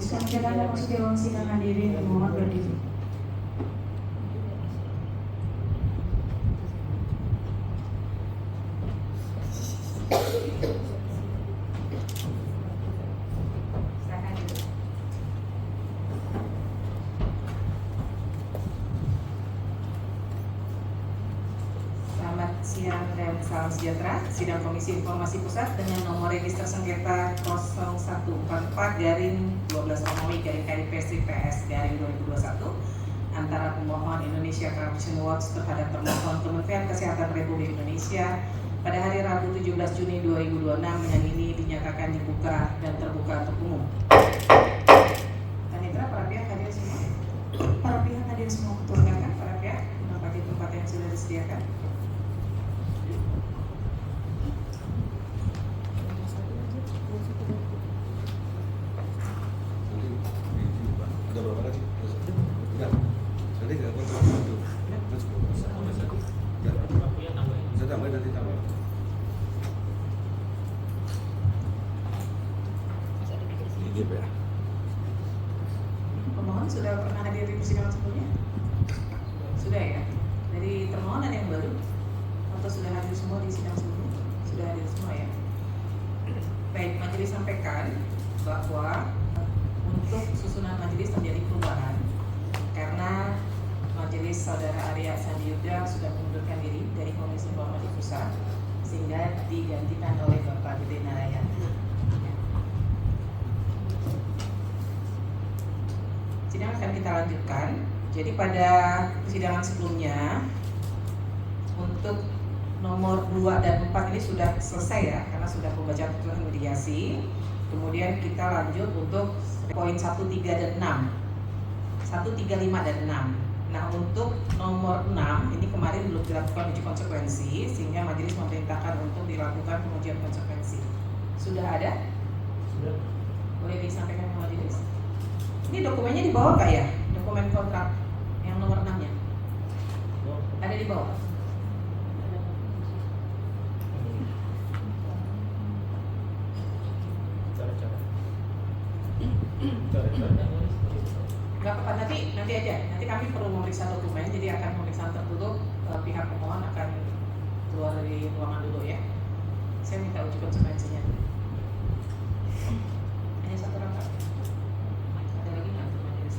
Silakan memasuki ruang sidang hadirin, mohon berdiri. Selamat siang dan salam sejahtera. Sidang Komisi Informasi Pusat dengan nomor register sengketa 0144-12-Romawi-KIP-PS-2021 antara pemohon Indonesia Corruption Watch terhadap termohon Kementerian Kesehatan Republik Indonesia pada hari Rabu 17 Juni 2026 dengan ini dinyatakan dibuka dan terbuka untuk umum. Panitera, para pihak hadir semua. Para pihak hadir semua, turunkan para pihak menempati tempat yang sudah disediakan. Ada berapa lagi? Enggak. Jadi enggak apa-apa satu. Bisa tambah nanti tambah. Ini ya. Pemohon sudah pernah hadir di persidangan sebelumnya? Sudah ya? Dari termohon ada yang baru? Atau sudah hadir semua di sidang sebelumnya? Sudah hadir semua ya? Baik, majelis sampaikan bahwa untuk susunan majelis terjadi perubahan karena majelis saudara Arya Sandi Yuda sudah mengundurkan diri dari Komisi Informasi Pusat sehingga digantikan oleh Bapak Dede Narayan. Sidang akan kita lanjutkan. Jadi pada persidangan sebelumnya untuk nomor 2 dan 4 ini sudah selesai ya, karena sudah pembacaan putusan mediasi. Kemudian kita lanjut untuk poin 1, 3, dan 6 1, 3, 5, dan 6. Nah untuk nomor 6 ini kemarin belum dilakukan uji konsekuensi sehingga majelis memerintahkan untuk dilakukan pengujian konsekuensi. Sudah ada? Sudah. Boleh disampaikan ke majelis? Ini dokumennya di bawah nggak ya? Dokumen kontrak yang nomor 6-nya? Ada di bawah? Nggak apa, nanti aja. Nanti kami perlu memeriksa dokumen, jadi akan pemeriksaan tertutup. Pihak pemohon akan keluar dari ruangan dulu ya. Saya minta uji konsekuensinya. Hanya satu orang Pak. Ada lagi nggak untuk majelis?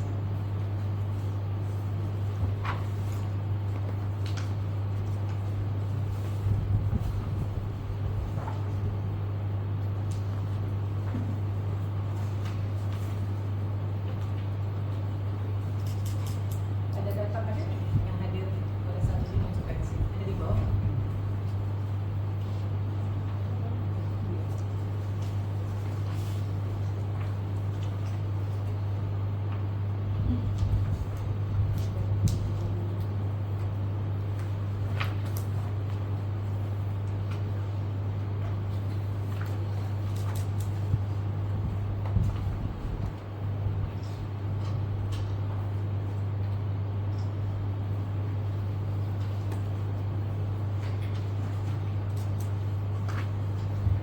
Ada data hadir yang hadir pada saat uji konsekuensi? Ada di bawah?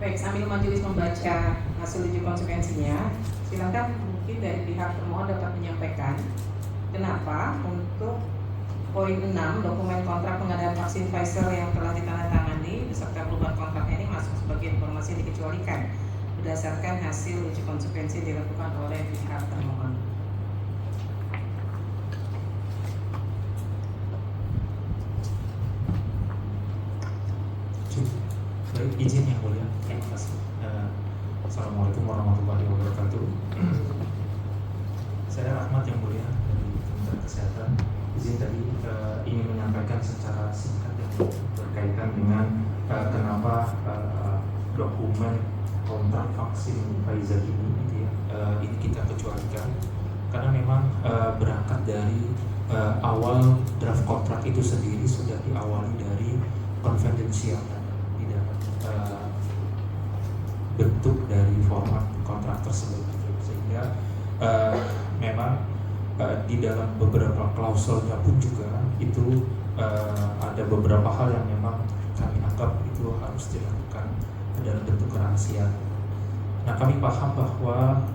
Baik, sambil majelis membaca hasil uji konsekuensinya, silakan mungkin dari pihak termohon dapat menyampaikan kenapa untuk poin 6 dokumen kontrak pengadaan vaksin Pfizer yang telah ditandatangani beserta perubahan kontraknya ini masuk sebagai informasi yang dikecualikan berdasarkan hasil uji konsekuensi yang dilakukan oleh pihak termohon. Baik, izin yang mulia. Terima kasih. Assalamualaikum warahmatullahi wabarakatuh. Saya Rahmat yang mulia dari Kementerian Kesehatan. Izin tadi ingin menyampaikan secara singkat yang berkaitan dengan kenapa dokumen kontrak vaksin Pfizer ini ini kita kecualikan karena memang berangkat dari awal draft kontrak itu sendiri sudah diawali dari konfidensial bentuk dari format kontrak tersebut, sehingga memang di dalam beberapa klausulnya pun juga itu ada beberapa hal yang memang kami anggap itu harus dilakukan dalam bentuk kerahasiaan. Nah, kami paham bahwa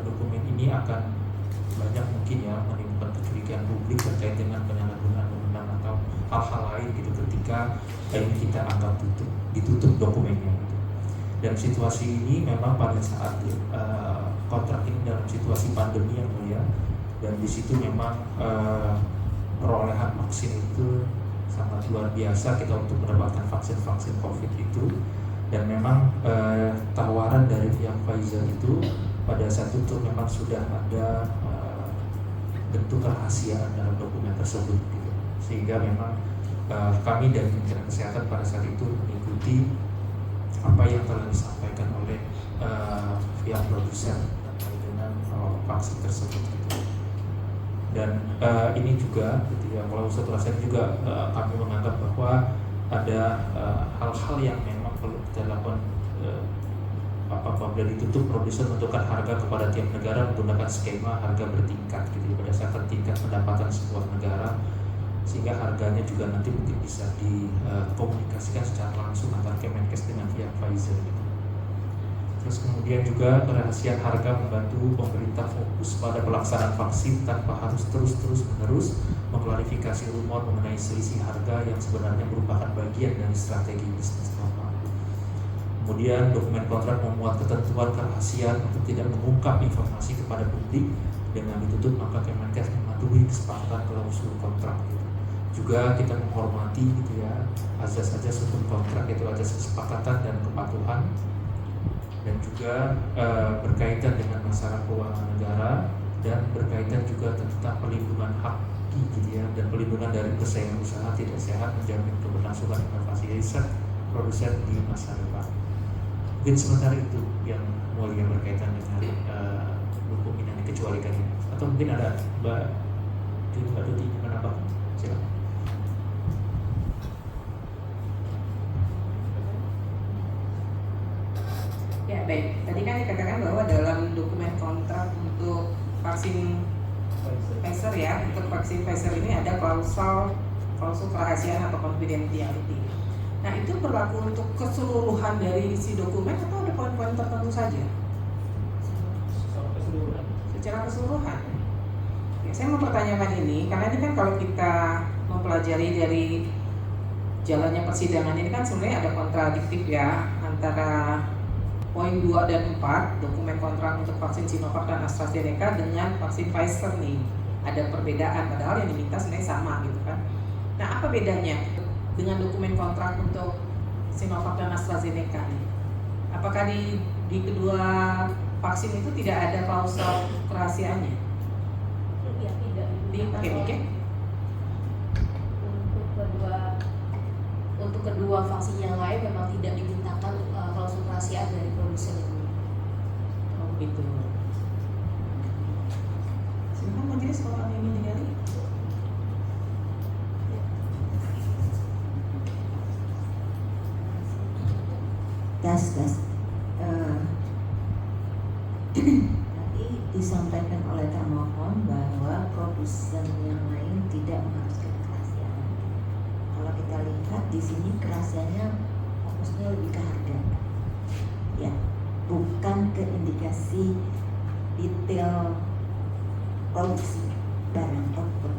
dokumen ini akan banyak mungkin ya menimbulkan kecurigaan publik terkait dengan penyalahgunaan wewenang atau hal-hal lain gitu ketika ini kita anggap ditutup dokumennya gitu. Dan situasi ini memang pada saat kontrak ini dalam situasi pandemi yang mulia, dan di situ memang perolehan vaksin itu sangat luar biasa kita untuk mendapatkan vaksin COVID itu, dan memang tawaran dari pihak Pfizer itu pada saat itu memang sudah ada bentuk kerahasiaan dalam dokumen tersebut gitu. Sehingga memang kami dari Kementerian Kesehatan pada saat itu mengikuti apa yang telah disampaikan oleh pihak produsen terkait dengan vaksin tersebut gitu. Dan ini juga gitu ya, kalau setelah saya juga kami menganggap bahwa ada hal-hal yang memang perlu kita lakukan apabila ditutup, produsen menentukan harga kepada tiap negara menggunakan skema harga bertingkat gitu berdasarkan tingkat pendapatan sebuah negara, sehingga harganya juga nanti mungkin bisa dikomunikasikan secara langsung antara Kemenkes dengan pihak Pfizer gitu. Terus kemudian juga kerahasiaan harga membantu pemerintah fokus pada pelaksanaan vaksin tanpa harus terus-menerus mengklarifikasi rumor mengenai selisih harga yang sebenarnya merupakan bagian dari strategi bisnis normal. Kemudian dokumen kontrak memuat ketentuan kerahasiaan untuk tidak mengungkap informasi kepada publik. Dengan ditutup maka Kemenkes mematuhi kesepakatan klausul kontrak gitu. Juga kita menghormati gitu ya azas-azas hukum kontrak, itu azas kesepakatan dan kepatuhan, dan juga berkaitan dengan masalah keuangan negara, dan berkaitan juga tentang pelindungan hak gitu ya, dan pelindungan dari persaingan usaha tidak sehat, menjamin keberlangsungan inovasi riset produsen di masa depan. Mungkin sementara itu yang mulia berkaitan dengan dokumen yang dikecualikan ini. Atau mungkin ada Mbak Tuti menambah, silakan. Ya baik, tadi kan dikatakan bahwa dalam dokumen kontrak untuk vaksin Pfizer ya, untuk vaksin Pfizer ini ada klausul kerahasiaan atau confidentiality. Nah itu berlaku untuk keseluruhan dari isi dokumen atau ada poin-poin tertentu saja? Secara keseluruhan. Ya, saya mempertanyakan ini karena ini kan kalau kita mempelajari dari jalannya persidangan ini kan sebenarnya ada kontradiktif ya antara poin 2 dan 4 dokumen kontrak untuk vaksin Sinovac dan AstraZeneca dengan vaksin Pfizer nih. Ada perbedaan padahal yang diminta sebenarnya sama gitu kan. Nah apa bedanya dengan dokumen kontrak untuk Sinovac dan AstraZeneca nih? Apakah di kedua vaksin itu tidak ada klausul kerahasiaannya? Ya, tidak. Oke, oke. Untuk kedua vaksin yang lain memang tidak dimintakan klausul kerahasiaan dari produsen ini. Oh gitu. Silakan majelis kalau ada yang ingin digali. Tadi disampaikan oleh termohon bahwa produsen yang lain tidak mengharuskan kerahasiaan. Kalau kita lihat di sini kerahasiaannya fokusnya lebih ke harga, ya, bukan ke indikasi detail produksi barang output.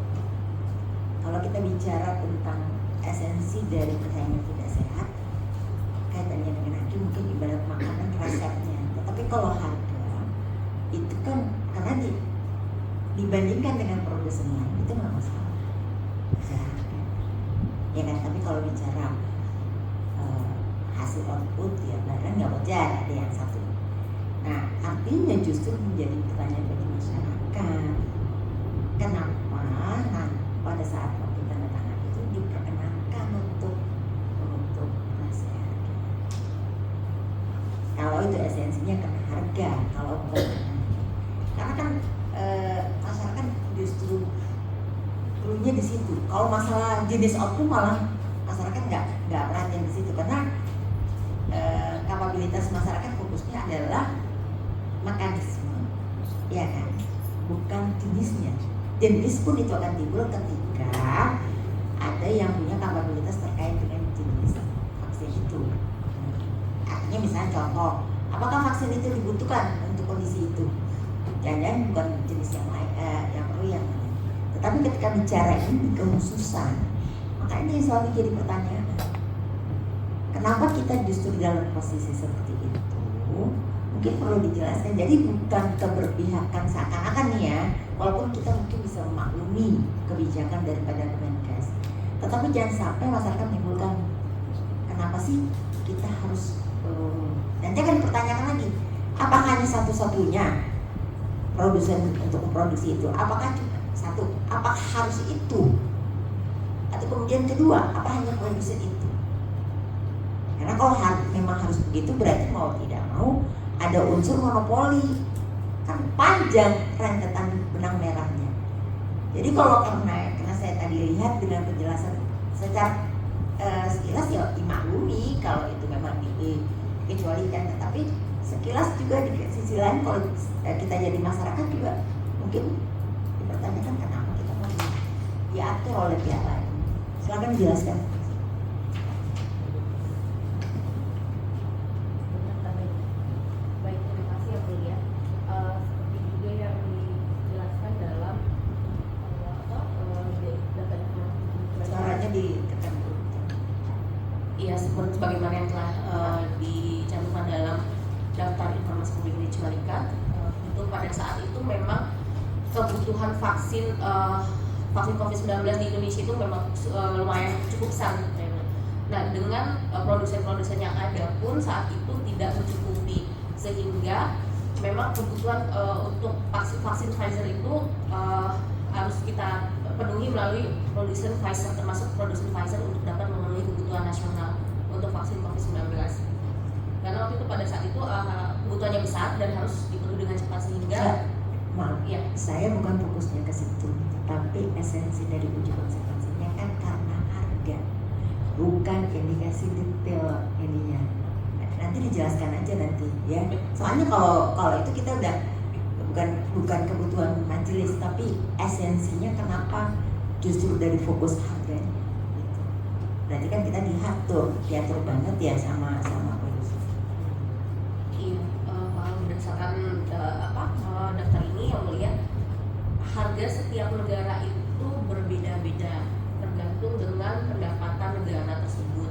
Kalau kita bicara tentang esensi dari persaingan tidak sehat, kaitannya dengan harga mungkin ibarat makanan resepnya. Tetapi kalau harga itu kan karena dibandingkan dengan produsen lain itu nggak masalah, ya kan. Tapi kalau bicara hasil output ya barang nggak wajar ada yang satu. Nah artinya justru menjadi pertanyaan bagi masyarakat, kenapa pada saat waktu tanda tangan itu diperkenankan untuk rahasia harga? Kalau itu esensinya karena harga, kalau bukan karena kan masyarakat justru perlunya di situ. Kalau masalah jenis output malah masyarakat nggak perhatian di situ karena kapabilitas masyarakat fokusnya adalah mekanisme, ya kan, bukan jenisnya. Jenis pun itu akan timbul ketika ada yang punya kapabilitas terkait dengan jenis vaksin itu. Artinya misalnya contoh Apakah vaksin itu dibutuhkan untuk kondisi itu? Jangan-jangan bukan jenis yang lain, yang perlu yang lain. Tetapi ketika bicara ini kekhususan, maka ini selalu jadi pertanyaan. Kenapa kita justru dalam posisi seperti itu? Mungkin perlu dijelaskan. Jadi bukan keberpihakan seakan-akan nih ya, walaupun kita mungkin bisa memaklumi kebijakan daripada Kemenkes, tetapi jangan sampai masyarakat menimbulkan kenapa sih kita harus nanti akan dipertanyakan lagi, apakah hanya satu-satunya produsen untuk memproduksi itu? Apakah cuma satu? Apakah harus itu? Atau kemudian kedua, apa hanya produsen itu? Karena kalau memang harus begitu, berarti mau tidak mau ada unsur monopoli, kan panjang rentetan benang merahnya. Jadi kalau karena saya tadi lihat dengan penjelasan secara sekilas ya dimaklumi kalau itu memang dikecualikan, tetapi sekilas juga di sisi lain kalau kita jadi masyarakat juga mungkin dipertanyakan kenapa kita mau diatur oleh pihak lain. Silakan dijelaskan. Baik, terima kasih ya Bu Lia. Seperti juga yang dijelaskan dalam data informasi. Suaranya ditekan dulu. Iya, seperti sebagaimana yang telah dicantumkan dalam daftar informasi publik dikecualikan. Untuk pada saat itu memang kebutuhan vaksin COVID-19 di Indonesia itu memang lumayan cukup besar. Nah, dengan produsen-produsen yang ada pun saat itu tidak mencukupi, sehingga memang kebutuhan untuk vaksin Pfizer itu harus kita penuhi melalui produsen Pfizer, termasuk produsen Pfizer untuk dapat memenuhi kebutuhan nasional untuk vaksin COVID-19. Karena waktu itu pada saat itu kebutuhannya besar dan harus dipenuhi dengan cepat, sehingga Maaf, ya, saya bukan fokusnya ke situ, tapi esensi dari uji konsekuensinya kan karena harga, bukan indikasi detail ininya. Nanti dijelaskan aja nanti ya. Soalnya kalau itu kita udah bukan kebutuhan majelis, tapi esensinya kenapa justru dari fokus harganya. Gitu. Berarti kan kita diatur banget ya sama produsen. iya, kalau berdasarkan daftar ini yang melihat harga setiap negara itu berbeda-beda tergantung dengan pendapatan negara tersebut.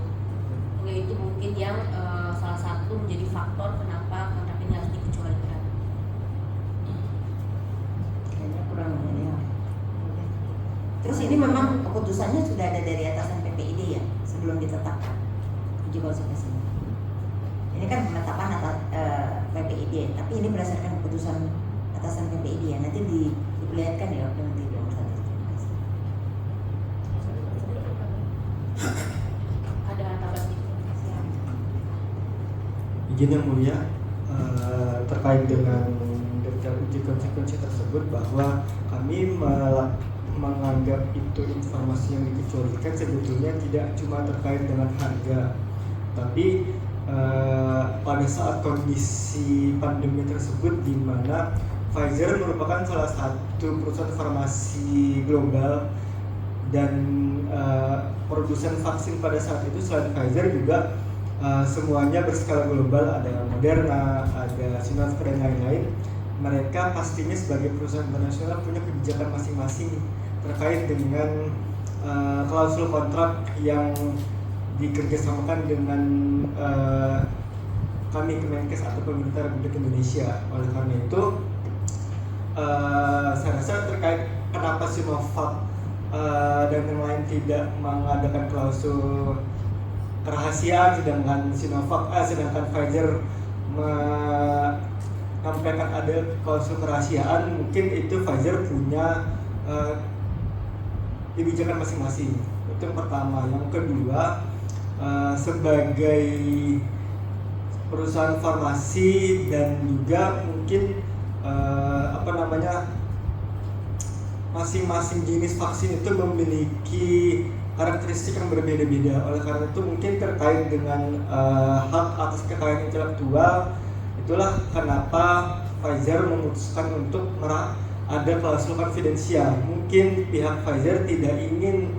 Yaitu mungkin yang salah satu menjadi faktor kenapa kontrak ini harus dikecualikan. Kayaknya kurang ini ya. Terus ini memang keputusannya sudah ada dari atasan PPID ya sebelum ditetapkan uji konsekuensi. Ini kan penetapan atas PPID, tapi ini berdasarkan keputusan atasan PPID ya. Nanti diperlihatkan ya nanti nomor 1. Ada tambahan sedikit? Izin yang mulia, terkait dengan daftar uji konsekuensi tersebut, bahwa kami menganggap itu informasi yang dikecualikan sebetulnya tidak cuma terkait dengan harga, tapi pada saat kondisi pandemi tersebut di mana Pfizer merupakan salah satu perusahaan farmasi global dan produsen vaksin pada saat itu selain Pfizer juga semuanya berskala global, ada Moderna, ada Sinovac dan lain-lain. Mereka pastinya sebagai perusahaan internasional punya kebijakan masing-masing terkait dengan klausul kontrak yang dikerjasamakan dengan kami Kemenkes atau pemerintah Republik Indonesia. Oleh karena itu, saya rasa terkait kenapa Sinovac dan yang lain tidak mengadakan klausul kerahasiaan, sedangkan sedangkan Pfizer menyampaikan ada klausul kerahasiaan, mungkin itu Pfizer punya kebijakan masing-masing. Itu yang pertama. Yang kedua, sebagai perusahaan farmasi dan juga mungkin masing-masing jenis vaksin itu memiliki karakteristik yang berbeda-beda. Oleh karena itu mungkin terkait dengan hak atas kekayaan intelektual, itulah kenapa Pfizer memutuskan untuk ada klausul konfidensial. Mungkin pihak Pfizer tidak ingin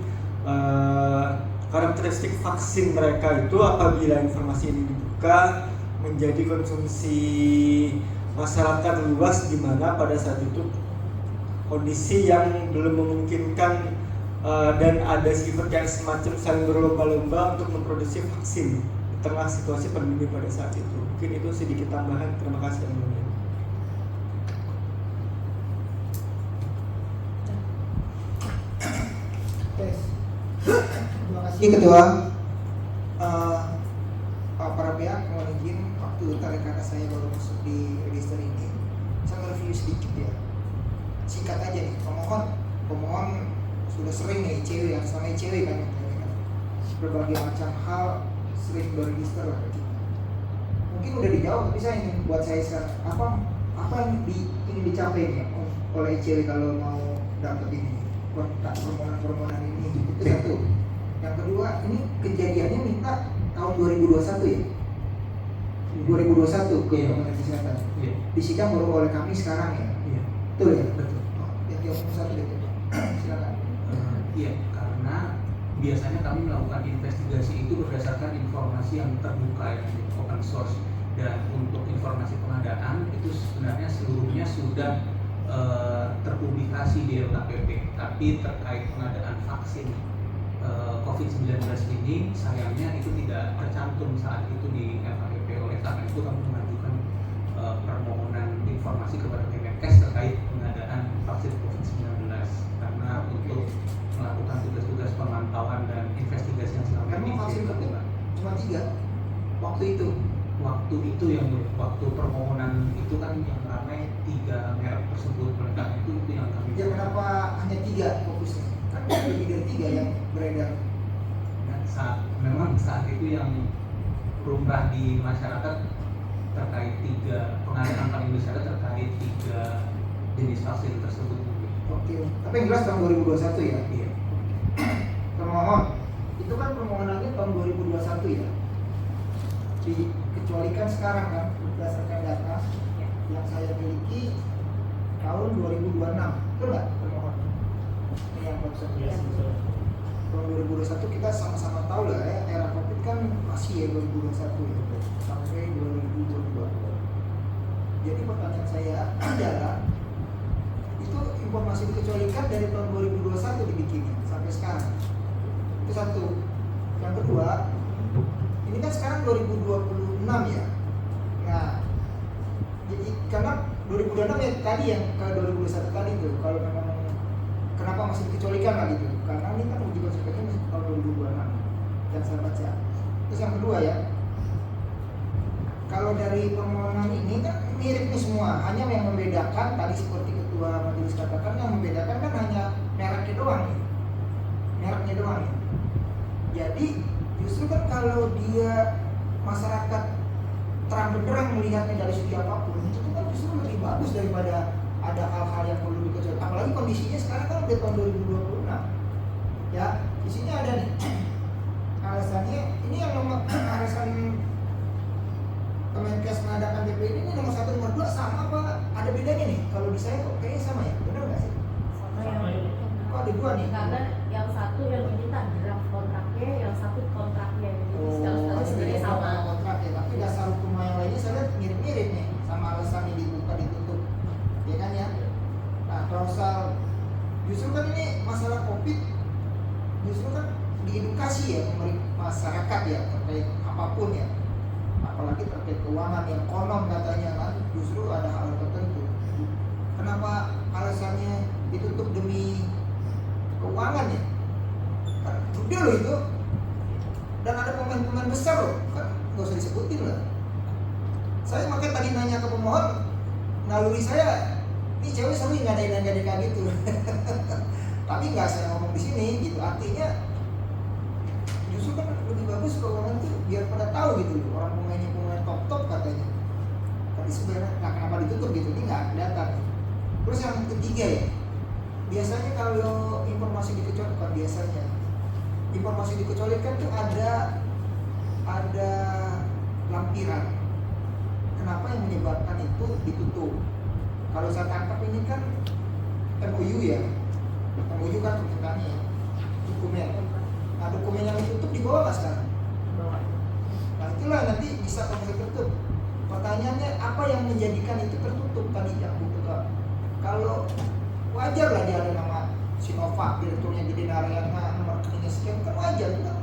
karakteristik vaksin mereka itu apabila informasi ini dibuka menjadi konsumsi masyarakat luas, di mana pada saat itu kondisi yang belum memungkinkan dan ada sifat yang semacam saling berlomba-lomba untuk memproduksi vaksin di tengah situasi pandemi pada saat itu. Mungkin itu sedikit tambahan. Terima kasih yang mulia. Terima kasih Ketua. Para pihak mohon izin, waktu karena saya baru masuk di register ini, saya mereview sedikit ya. Singkat aja nih, pemohon sudah sering nih ICW, yang sama ICW kan, berbagai macam hal sering berregister lah kita. Mungkin udah dijawab, tapi saya ingin buat saya sekarang apa yang ingin dicapai nih oleh ICW kalau mau dapat ini permohonan ini. Itu satu. Yang kedua, ini kejadiannya minta tahun 2021 ya? 2021 ke Kementerian Kesehatan. Iya. Disidang baru oleh kami sekarang ya? Iya. Betul ya? Betul. Yang 21 itu. Silakan. Iya, karena biasanya kami melakukan investigasi itu berdasarkan informasi yang terbuka, yang open source, dan untuk informasi pengadaan itu sebenarnya seluruhnya sudah terpublikasi di LKPP, tapi terkait pengadaan vaksin COVID-19 ini sayangnya itu tidak tercantum saat itu di LKPP. Oleh karena itu kami mengajukan permohonan informasi kepada Kemenkes terkait pengadaan vaksin COVID-19, karena untuk melakukan tugas-tugas pemantauan dan investigasi yang selama ini Memang vaksin COVID cuma 3 waktu itu yang waktu permohonan itu kan yang ramai 3 merek tersebut. Oleh karena itu yang kami ya. Kenapa hanya 3 fokusnya? Kan lebih dari 3 yang beredar. dan memang saat itu yang lumrah di masyarakat terkait 3 pengadaan paling besar terkait 3 jenis vaksin tersebut. Oke. Tapi yang jelas tahun 2021 ya. Iya. Permohon itu kan permohonannya tahun 2021 ya. Dikecualikan sekarang kan berdasarkan data yang saya miliki tahun 2026. Betul nggak permohon? Ini yang Pak Ustaz. Tahun 2021 kita sama-sama tahu lah ya, era Covid kan masih ya 2021 ya, sampai 2022. Jadi pertanyaan saya adalah, itu informasi dikecualikan dari tahun 2021 dibikin sampai sekarang. Itu satu. Yang kedua, ini kan sekarang 2026 ya. Nah, jadi karena 2026 ya tadi yang ke 2021 tadi tuh, kalau memang kenapa masih dikecualikan lah gitu? Karena ini kan uji konsekvensi masih tahun 2026 yang saya baca. Terus yang kedua ya, kalau dari permohonan ini kan mirip nih semua, hanya yang membedakan tadi seperti ketua majelis katakan, yang membedakan kan hanya mereknya doang nih, mereknya doang nih. Jadi justru kan kalau dia masyarakat terang benderang melihatnya dari segi apapun, itu kan justru lebih bagus daripada ada hal-hal yang perlu dikecualikan. Apalagi kondisinya sekarang kan udah tahun 2026 ya, di sini ada nih alasannya, ini yang nomor alasan Kemenkes mengadakan DPD ini nomor 1 nomor 2 sama apa ada bedanya nih? Kalau di saya kok kayaknya sama ya, benar nggak sih? Sama ya. Kok ada 2 nih? Karena yang satu yang diminta draft kontraknya, yang satu kontraknya. Jadi segala sebenarnya sama. Kontrak ya, tapi dasar hukum yang lainnya saya lihat mirip-mirip nih, sama alasannya dibuka ditutup, ya kan ya? Nah, proposal justru kan ini masalah COVID, justru kan diedukasi ya masyarakat ya terkait apapun ya, apalagi terkait keuangan yang konon katanya kan justru ada hal tertentu. Kenapa alasannya ditutup demi keuangan ya? Kan gede loh itu, dan ada pemain-pemain besar loh, kan nggak usah disebutin lah. Saya makanya tadi nanya ke pemohon, naluri saya ini cewek sering ngadain kayak gitu. Tapi nggak saya ngomong di sini gitu, artinya justru kan lebih bagus keuangan tuh biar pada tahu gitu loh, orang pemain top katanya. Tapi sebenarnya kenapa ditutup gitu, ini nggak kelihatan. Terus yang ketiga ya, biasanya kalau informasi dikecualikan, bukan biasanya, informasi dikecualikan tuh ada lampiran. Kenapa yang menyebabkan itu ditutup? Kalau saya tangkap ini kan MOU ya, MOU kan tuntutannya dokumen. Nah dokumen yang ditutup di bawah nggak sekarang? Nah itulah nanti bisa konflik tertutup. Pertanyaannya apa yang menjadikan itu tertutup tadi yang butuh? Kalau wajar lah dia ada nama Sinovac, direkturnya Gede Narayana, nomor rekeningnya sekian, kan wajar kan?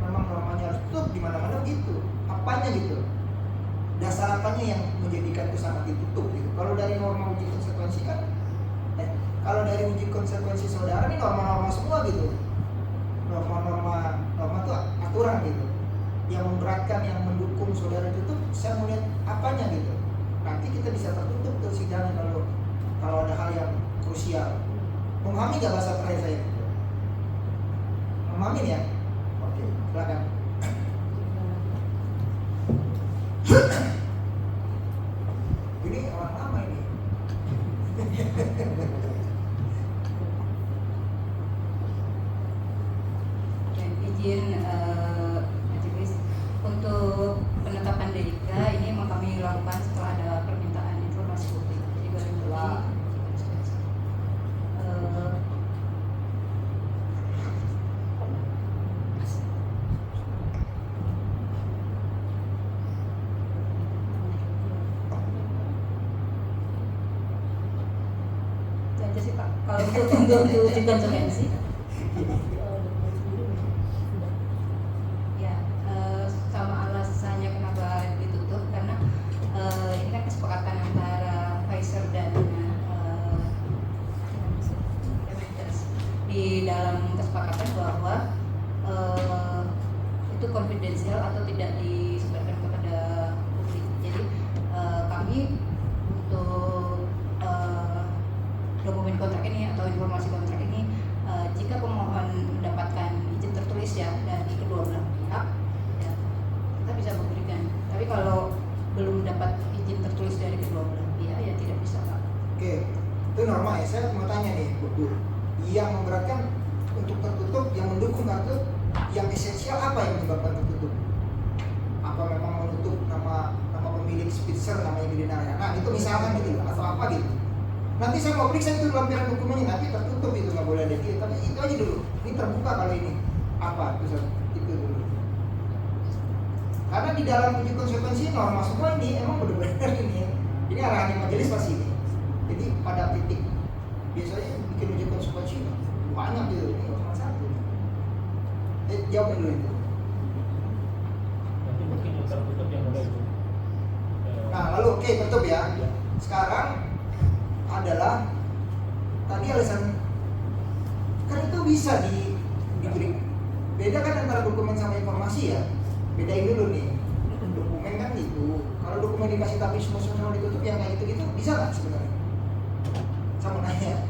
Memang normanya harus tutup di mana-mana gitu. Apanya gitu? Dasar apanya yang menjadikan itu sangat ditutup gitu? Kalau dari norma uji konsekuensi kan, kalau dari uji konsekuensi saudara ini norma-norma semua gitu. Norma itu aturan gitu. Yang memberatkan, yang mendukung saudara tutup, saya mau lihat apanya gitu. Nanti kita bisa tertutup tuh sidangnya kalau ada hal yang krusial. Memahami nggak bahasa terakhir saya? Memahami ya? Oke, silakan. Ini orang lama ini. Izin Majelis, untuk penetapan DIK ini memang kami lakukan setelah ada permintaan informasi publik. Jadi baru itu aja sih Pak. Kalau untuk uji konsekuensi. Ya, sama alasannya kenapa ditutup karena ini kan kesepakatan antara Pfizer dan Kemenkes. Di dalam kesepakatan bahwa itu konfidensial atau tidak disebarkan kepada publik. Jadi kami untuk dokumen kontrak ini atau informasi kontrak ini jika pemohon mendapatkan izin tertulis ya dari kedua belah pihak ya, kita bisa memberikan. Tapi kalau belum dapat izin tertulis dari kedua belah pihak ya tidak bisa Pak. Oke, itu normal ya. Saya mau tanya nih, Bu. Yang memberatkan untuk tertutup, yang mendukung kartu, yang esensial apa yang menyebabkan tertutup? Apa memang menutup nama pemilik Spitzer namanya Gede Narayana? Itu misalkan gitu atau apa gitu? Nanti saya mau periksa itu lampiran dokumennya, nanti tertutup itu nggak boleh ada dia. Tapi itu aja dulu. Ini terbuka kalau ini apa itu dulu. Karena di dalam uji konsekuensi norma semua ini emang benar-benar ini arahannya majelis pasti ini. Jadi pada titik biasanya bikin uji konsekuensi banyak gitu, ini cuma satu. Jawab dulu itu. Nanti mungkin yang tertutup yang ada itu. Nah lalu oke, tutup ya. Sekarang adalah tadi alasan kan itu bisa diberi. Beda kan antara dokumen sama informasi ya. Bedain dulu nih. Dokumen kan gitu. Kalau dokumen dikasih tapi semua ditutup yang kayak gitu bisa nggak sebenarnya? Sama nanya.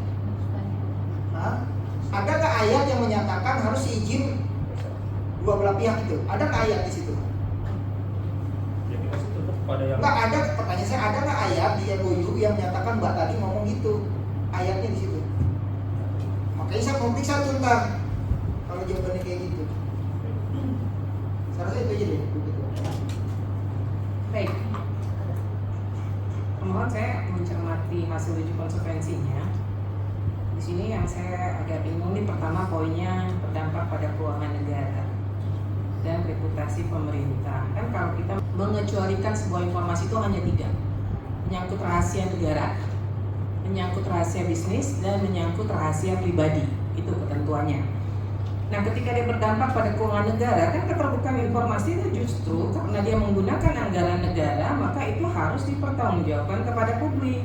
Hah? Ada nggak ayat yang menyatakan harus izin dua belah pihak itu? Ada nggak ayat di situ? Jadi masih tutup pada yang Nggak ada. Pertanyaan saya, ada nggak ayat di MOU yang menyatakan Mbak tadi ngomong gitu? Ayatnya di situ. Makanya saya mau periksa tuh ntar kalau jawabannya kayak gitu. Saya rasa itu aja deh. Baik. Pemohon saya mencermati hasil uji konsekuensinya. Di sini yang saya agak bingung nih, pertama poinnya berdampak pada keuangan negara dan reputasi pemerintah. Kan kalau kita mengecualikan sebuah informasi itu hanya 3, menyangkut rahasia negara, menyangkut rahasia bisnis, dan menyangkut rahasia pribadi. Itu ketentuannya. Nah, ketika dia berdampak pada keuangan negara, kan keterbukaan informasi itu justru karena dia menggunakan anggaran negara, maka itu harus dipertanggungjawabkan kepada publik.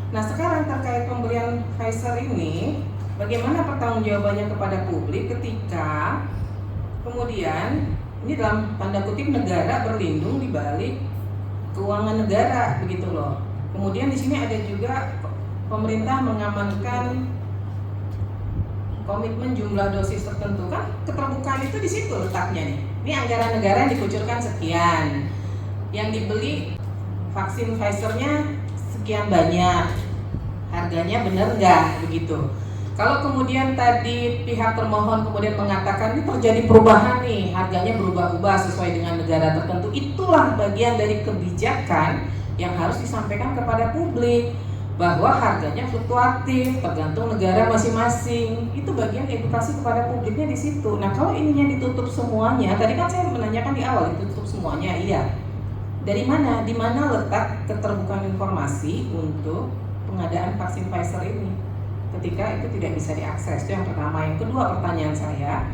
Nah, sekarang terkait pembelian Pfizer ini, bagaimana pertanggungjawabannya kepada publik ketika kemudian ini dalam tanda kutip negara berlindung di balik keuangan negara, begitu loh. Kemudian di sini ada juga pemerintah mengamankan komitmen jumlah dosis tertentu, kan keterbukaan itu di situ letaknya nih. Ini anggaran negara yang dikucurkan sekian, yang dibeli vaksin Pfizer-nya sekian banyak, harganya benar nggak begitu? Kalau kemudian tadi pihak termohon kemudian mengatakan ini terjadi perubahan nih, harganya berubah-ubah sesuai dengan negara tertentu, itulah bagian dari kebijakan yang harus disampaikan kepada publik, bahwa harganya fluktuatif tergantung negara masing-masing. Itu bagian edukasi kepada publiknya di situ. Nah, kalau ininya ditutup semuanya, tadi kan saya menanyakan di awal ditutup semuanya, iya. Dari mana? Di mana letak keterbukaan informasi untuk pengadaan vaksin Pfizer ini? Ketika itu tidak bisa diakses, itu yang pertama. Yang kedua, pertanyaan saya,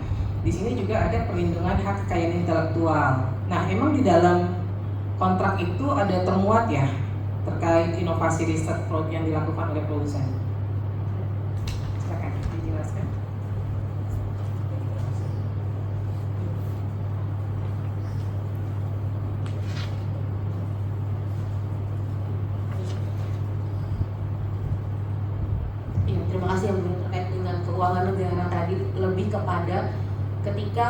di sini juga ada perlindungan hak kekayaan intelektual. Nah, emang di dalam kontrak itu ada termuat ya terkait inovasi riset yang dilakukan oleh produsen? Silakan dijelaskan. Terima kasih yang terkait dengan keuangan negara tadi, lebih kepada ketika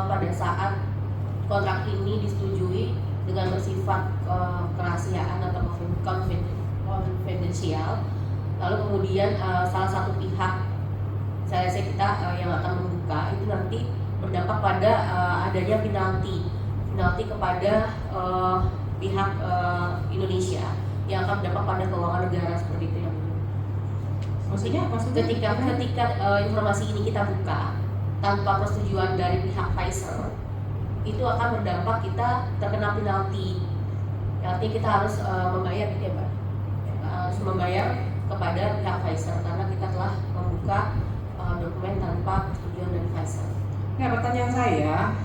pada saat kontrak ini disetujui dengan bersifat kerahasiaan atau konfidensial, lalu kemudian salah satu pihak, saya kita yang akan membuka itu nanti berdampak pada adanya penalti kepada pihak Indonesia yang akan berdampak pada keuangan negara seperti itu. Maksudnya ketika informasi ini kita buka tanpa persetujuan dari pihak Pfizer, itu akan berdampak kita terkena penalti. Artinya kita harus membayar gitu ya, Pak. Harus membayar kepada pihak Pfizer karena kita telah membuka dokumen tanpa persetujuan dari Pfizer. Nah, pertanyaan saya,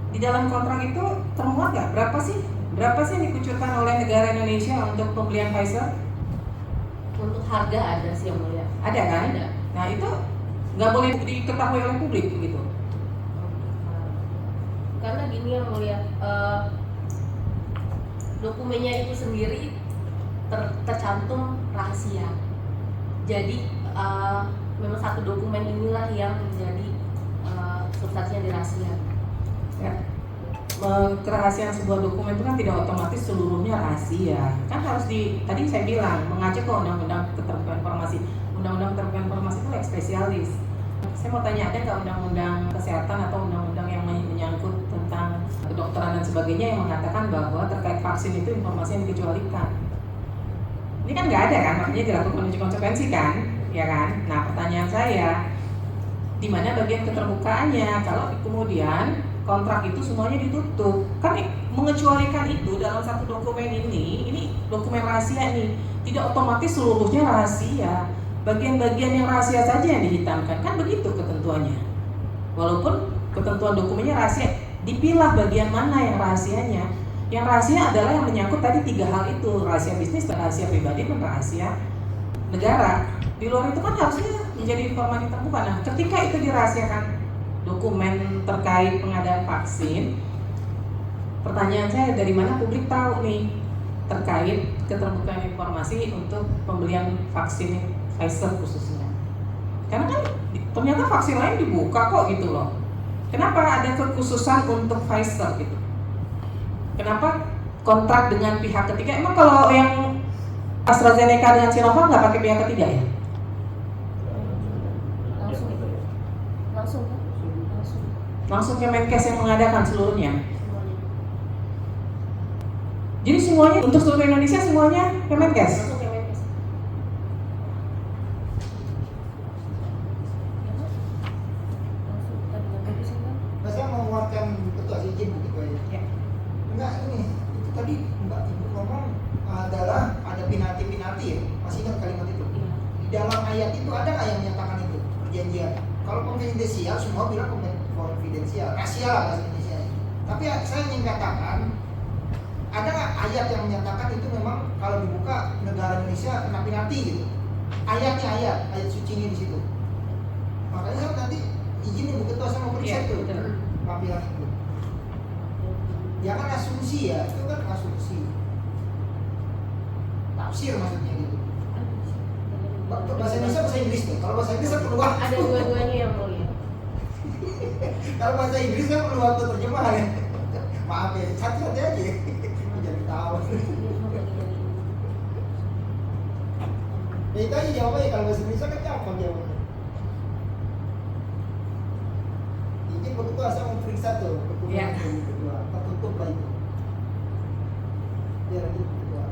di dalam kontrak itu termuat nggak berapa sih yang dikucurkan oleh negara Indonesia untuk pembelian Pfizer? Untuk harga ada sih yang mulia. Ada kan? Ada. Nah, itu nggak boleh diketahui oleh publik begitu. Karena gini yang mulia, dokumennya itu sendiri tercantum rahasia. Jadi memang satu dokumen inilah yang menjadi substansinya dirahasiakan. Ya. Kerahasiaan sebuah dokumen itu kan tidak otomatis seluruhnya rahasia. Kan harus tadi saya bilang mengacu ke Undang-Undang Keterbukaan Informasi. Undang-Undang Keterbukaan Informasi itu lex spesialis. Saya mau tanya, ada nggak undang-undang kesehatan atau undang-undang yang menyangkut tentang kedokteran dan sebagainya yang mengatakan bahwa terkait vaksin itu informasi yang dikecualikan? Ini kan nggak ada kan, makanya dilakukan uji konsekuensi kan, ya kan? Nah, pertanyaan saya, di mana bagian keterbukaannya kalau kemudian kontrak itu semuanya ditutup? Kan mengecualikan itu dalam satu dokumen ini dokumen rahasia nih, tidak otomatis seluruhnya rahasia. Bagian-bagian yang rahasia saja yang dihitamkan, kan begitu ketentuannya. Walaupun ketentuan dokumennya rahasia, dipilah bagian mana yang rahasianya. Yang rahasia adalah yang menyangkut tadi 3 hal itu, rahasia bisnis, rahasia pribadi, dan rahasia negara. Di luar itu kan harusnya menjadi informasi terbuka. Nah, ketika itu dirahasiakan dokumen terkait pengadaan vaksin, pertanyaan saya, dari mana publik tahu nih terkait keterbukaan informasi untuk pembelian vaksin Pfizer khususnya? Karena kan ternyata vaksin lain dibuka kok gitu loh. Kenapa ada kekhususan untuk Pfizer gitu? Kenapa kontrak dengan pihak ketiga? Emang kalau yang AstraZeneca dengan Sinovac nggak pakai pihak ketiga ya? Langsung Kemenkes yang mengadakan seluruhnya. Jadi semuanya untuk seluruh Indonesia semuanya Kemenkes. Langsung Kemenkes. Nah, saya mau menguatkan ketua izin begitu aja. Ya. Enggak, ini itu tadi Mbak Ibu ngomong adalah ada penalti ya. Masih ingat kalimat itu? Di dalam ayat itu ada nggak yang menyatakan itu perjanjian? Kalau konfidensial semua bilang konfidensial, rahasia lah bahasa Indonesia. Tapi saya ingin katakan, ada nggak ayat yang menyatakan itu memang kalau dibuka negara Indonesia kena penalti gitu? Ayat sucinya di situ. Makanya saya nanti izin Ibu Ketua, saya mau periksa itu pampilan itu. Jangan asumsi ya, itu kan asumsi. Tafsir maksudnya gitu. Bahasa Indonesia, bahasa Inggris tuh. Kalau bahasa Inggris saya perlu waktu. Ada dua-duanya yang mulia. Kalau bahasa Inggris saya perlu waktu terjemahan ya. Maaf ya, satu-satu aja. Jadi tahu. Ya itu aja jawabannya. Kalau bahasa Indonesia kan gampang jawabannya. Ini Ketua saya mau periksa tuh. Ya. Ketua, tertutup lah itu. Ya lanjut Ketua.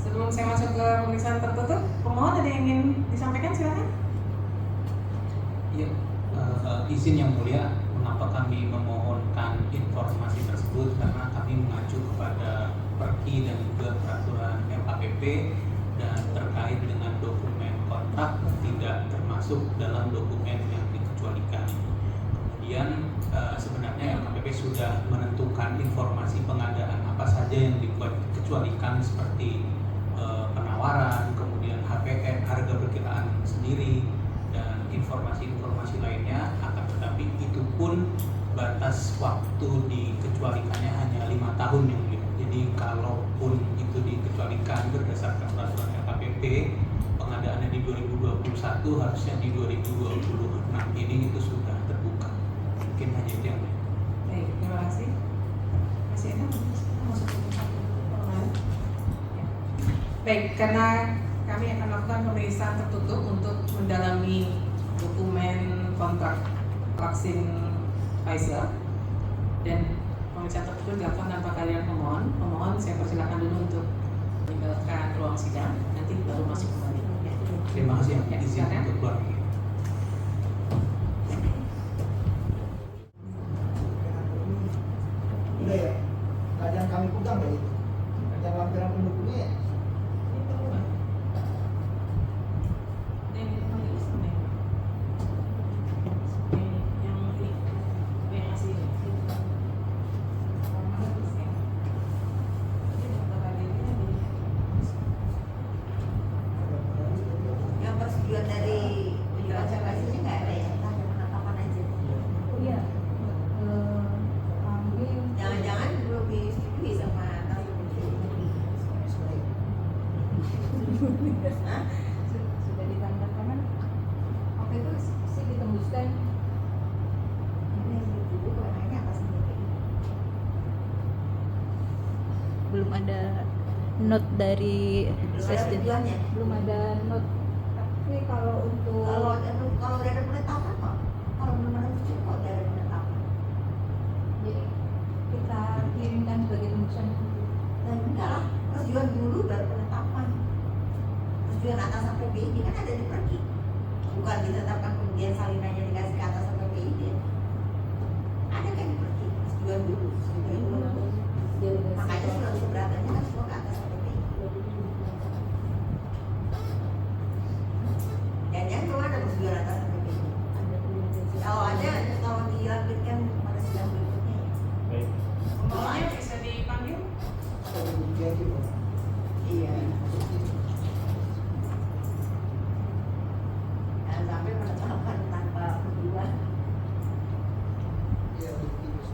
Sebelum saya masuk ke pemeriksaan tertutup, pemohon ada yang ingin disampaikan, silakan. Iya, izin yang mulia mengapa kami memohonkan informasi tersebut, karena kami mengacu kepada Perki dan juga peraturan LKPP, dan terkait dengan dokumen kontrak tidak termasuk dalam dokumen yang dikecualikan. Kemudian sebenarnya LKPP sudah menentukan informasi pengadaan apa saja yang dikecualikan, seperti penawaran, kemudian HPM, harga perkiraan sendiri, dan informasi-informasi lainnya. Akan tetapi itu pun batas waktu dikecualikannya hanya 5 tahun yang mulia. Jadi kalaupun itu dikecualikan berdasarkan peraturan LKPP, pengadaannya di 2021, harusnya di 2026 ini itu sudah terbuka. Mungkin hanya itu yang lain. Baik, terima kasih. Masih ada kita masuk ke orang lain? Ya. Baik, karena kami akan melakukan pemeriksaan tertutup untuk mendalami dokumen kontrak vaksin Pfizer, dan pemeriksaan tertutup dilakukan tanpa kehadiran pemohon. Pemohon saya persilakan dulu untuk meninggalkan ruang sidang, nanti baru masuk kembali. Ya. Terima kasih. Ya, Izin silakan. untuk keluar. Udah ya, keadaan kami pegang dari itu. Keadaan lampiran pendukungnya ya. Yang persetujuan dari konservasinya nggak ada ya? Penetapan aja. Iya. Kami Jangan-jangan belum disetujui sama Hah? sudah ditanggapan kan waktu itu sih ditembuskan. Ini dulu kewenangannya atas sendiri. Belum ada note dari Belum ada sesjen. tujuannya. Belum ada note, tapi kalau untuk Kalau udah ada penetapan kok. Kalau belum ada tujuan kok udah ada penetapan. jadi kita kirimkan sebagai tembusan. Dan enggak lah, persetujuan dulu baru penetapan. Persetujuan atasan PBID kan ada di Perki. Bukan ditetapkan kemudian salinannya dikasih ke atasan PBID. Ada kan di Perki, persetujuan dulu. Persetujuan dulu. Makanya surat keberatannya kan semua ke atasan PBID. Jangan-jangan belum ada persetujuan atasan PBID. Kalau ada, tolong dilampirkan pada sidang berikutnya ya. Baik. Pemohonnya bisa dipanggil? Jadi, Iya. Jangan sampai penetapan tanpa tujuan. ya begitu.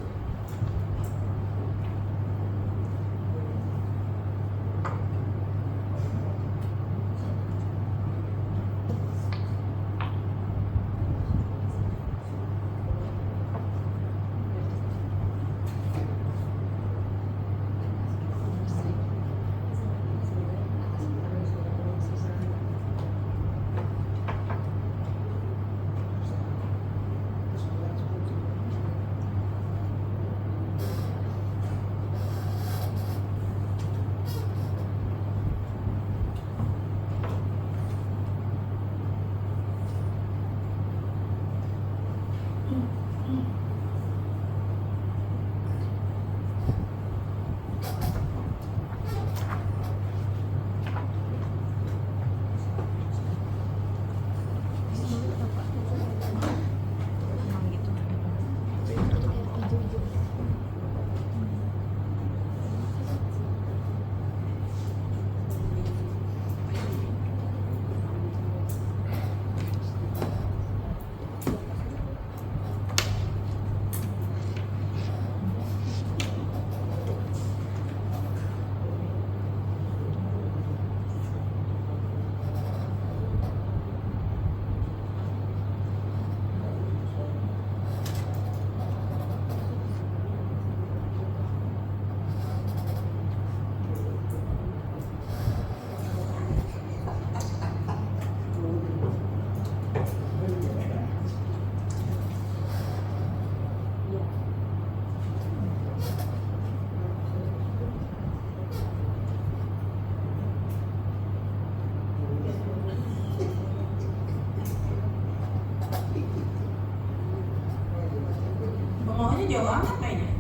jauh amat mainnya.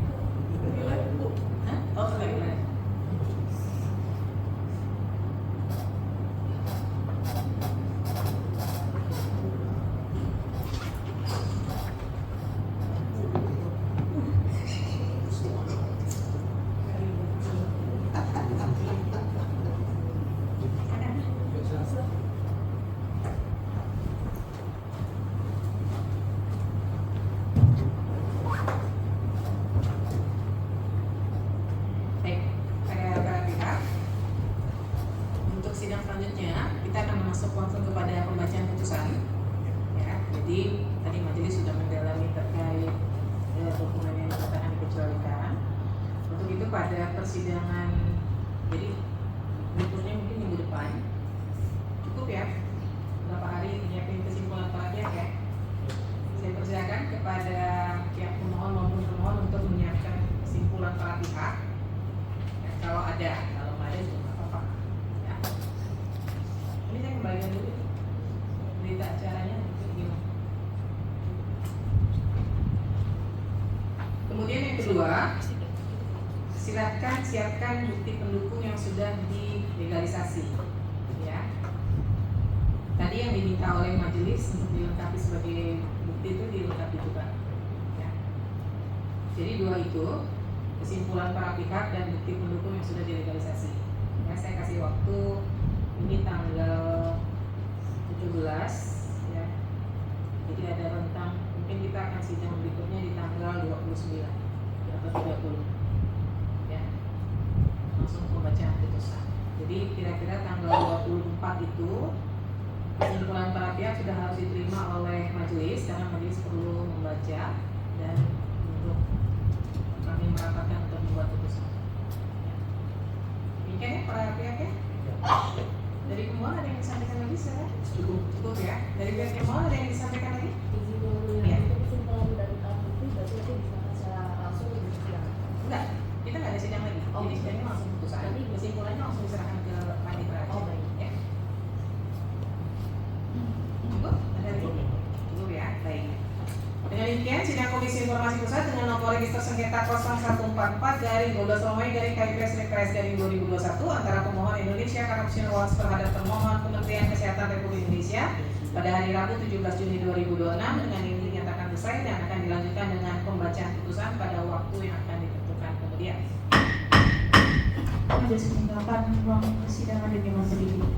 Hah? Oh, selek. Baik, pada para pihak, untuk sidang selanjutnya kita akan masuk langsung kepada pembacaan putusan. Ya, jadi tadi majelis sudah mendalami terkait dokumen yang dinyatakan dikecualikan. Untuk itu pada persidangan, jadi berikutnya mungkin minggu depan, cukup ya, berapa hari menyiapkan kesimpulan para pihak ya. Saya persilakan kepada pihak pemohon maupun termohon untuk menyiapkan kesimpulan para pihak. Ya, kalau ada, kalau nggak ada juga nggak apa-apa. Ya. Ini saya kembalikan dulu berita acaranya gimana. Kemudian yang kedua, silakan siapkan bukti pendukung yang sudah dilegalisasi. Ya. Tadi yang diminta oleh majelis untuk dilengkapi sebagai bukti itu dilengkapi juga. Ya. Jadi dua itu, kesimpulan para pihak dan bukti pendukung yang sudah dilegalisasi. Ya, saya kasih waktu ini tanggal 17 ya. Jadi ada rentang, mungkin kita akan sidang berikutnya di tanggal 29 atau 30. Ya. Langsung pembacaan putusan. Jadi kira-kira tanggal 24 itu kesimpulan para pihak sudah harus diterima oleh majelis karena majelis perlu membaca dan untuk kami merapatkan untuk membuat putusan. Demikian ya para pihak ya. Dari pemohon ada yang disampaikan lagi saya? Cukup ya. Dari pihak pemohon ada yang disampaikan lagi? Iya. Kesimpulan dari bukti berarti itu bisa secara langsung di sidang. Enggak, kita nggak ada sidang lagi. Jadi sidangnya langsung putusan. Jadi kesimpulannya langsung diserahkan ke panitera. Oh, baik. Ya. Cukup? Ada lagi? Cukup ya. Baik. Dengan demikian, sidang Komisi Informasi Pusat dengan nomor register sengketa 0144-KIPS-2021 antara pemohon Indonesia Corruption Watch terhadap termohon Kementerian Kesehatan Republik Indonesia pada hari Rabu 17 Juni 2026 dengan ini dinyatakan selesai dan akan dilanjutkan dengan pembacaan putusan pada waktu yang akan ditentukan kemudian. Majelis meninggalkan ruang persidangan dengan berdiri.